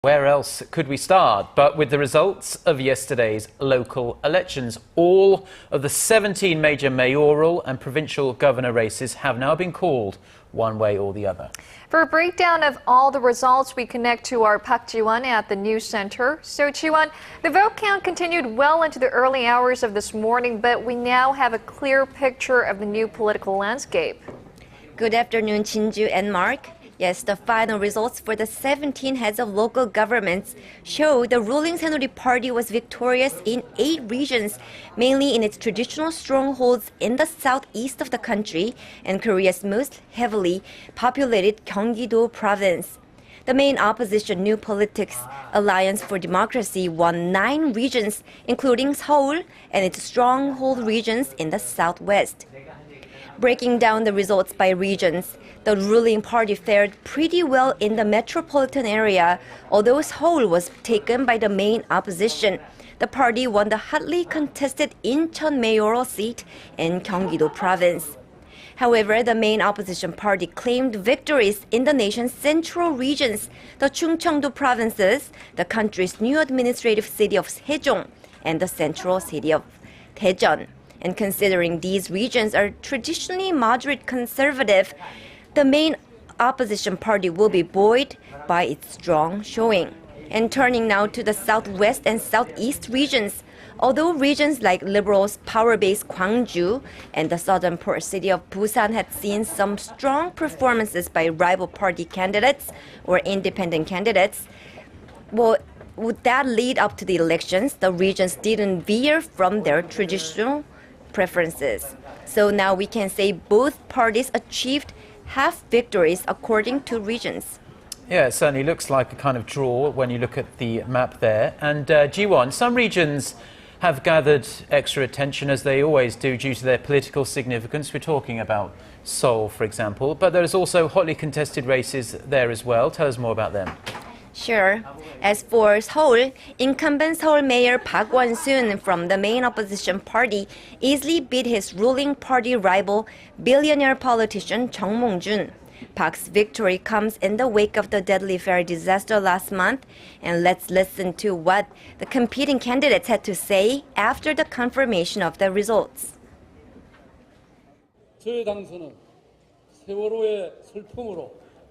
Where else could we start but with the results of yesterday's local elections? All of the 17 major mayoral and provincial governor races have now been called one way or the other. For a breakdown of all the results, we connect to our Park Ji-won at the News Center. So, Ji-won, the vote count continued well into the early hours of this morning, but we now have a clear picture of the new political landscape. Good afternoon, Jin-joo and Mark. Yes, the final results for the 17 heads of local governments show the ruling Saenuri Party was victorious in 8 regions, mainly in its traditional strongholds in the southeast of the country and Korea's most heavily populated Gyeonggi-do province. The main opposition, New Politics Alliance for Democracy, won 9 regions, including Seoul and its stronghold regions in the southwest. Breaking down the results by regions, the ruling party fared pretty well in the metropolitan area, although Seoul was taken by the main opposition. The party won the hotly contested Incheon mayoral seat in Gyeonggi-do province. However, the main opposition party claimed victories in the nation's central regions, the Chungcheongdo provinces, the country's new administrative city of Sejong, and the central city of Daejeon. And considering these regions are traditionally moderate conservative, the main opposition party will be buoyed by its strong showing. And turning now to the southwest and southeast regions, although regions like liberals' power-based Gwangju and the southern port city of Busan had seen some strong performances by rival party candidates or independent candidates, would that lead up to the elections? The regions didn't veer from their traditional preferences. So now we can say both parties achieved half victories according to regions. Yeah, it certainly looks like a kind of draw when you look at the map there. And Ji-won, some regions have gathered extra attention, as they always do, due to their political significance. We're talking about Seoul, for example, but there's also hotly contested races there as well. Tell us more about them. Sure. As for Seoul, incumbent Seoul Mayor Park Won-soon from the main opposition party easily beat his ruling party rival, billionaire politician Chung Mong-jun. Park's victory comes in the wake of the deadly ferry disaster last month, and let's listen to what the competing candidates had to say after the confirmation of the results.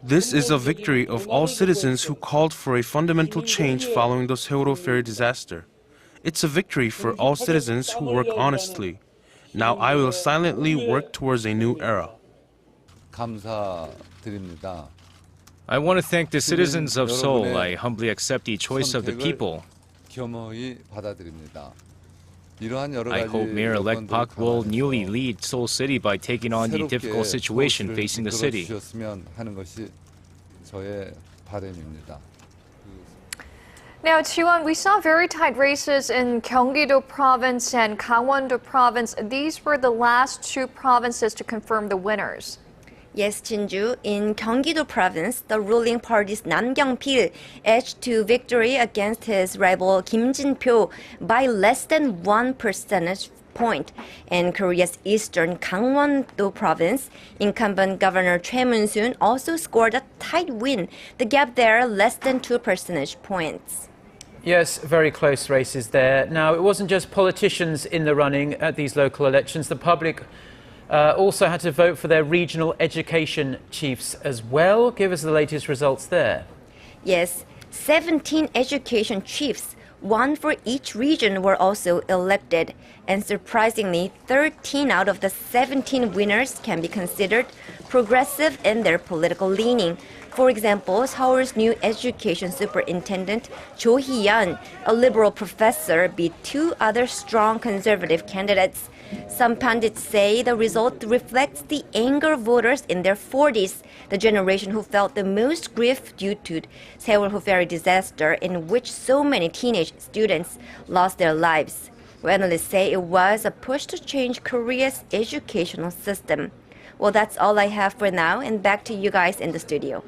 This is a victory of all citizens who called for a fundamental change following the Seoul ferry disaster. It's a victory for all citizens who work honestly. Now I will silently work towards a new era. I want to thank the citizens of Seoul. I humbly accept the choice of the people. I hope Mayor-elect Park will newly lead Seoul City by taking on the difficult situation facing the city. Now, Ji-won, we saw very tight races in Gyeonggi-do province and Gangwon-do province. These were the last 2 provinces to confirm the winners. Yes, Jin-joo. In Gyeonggi-do province, the ruling party's Nam Kyung-pil edged to victory against his rival Kim Jin-pyo by less than 1 percentage point. In Korea's eastern Gangwon-do province, incumbent Governor Choi Mun-soon also scored a tight win. The gap there less than 2 percentage points. Yes, very close races there. Now, it wasn't just politicians in the running at these local elections. The public also had to vote for their regional education chiefs as well. Give us the latest results there. Yes, 17 education chiefs, 1 for each region, were also elected. And surprisingly, 13 out of the 17 winners can be considered progressive in their political leaning. For example, Seoul's new education superintendent, Jo Hee-yeon, a liberal professor, beat 2 other strong conservative candidates. Some pundits say the result reflects the anger of voters in their 40s, the generation who felt the most grief due to Seoul ferry disaster, in which so many teenage students lost their lives. Analysts say it was a push to change Korea's educational system. Well, that's all I have for now, and back to you guys in the studio.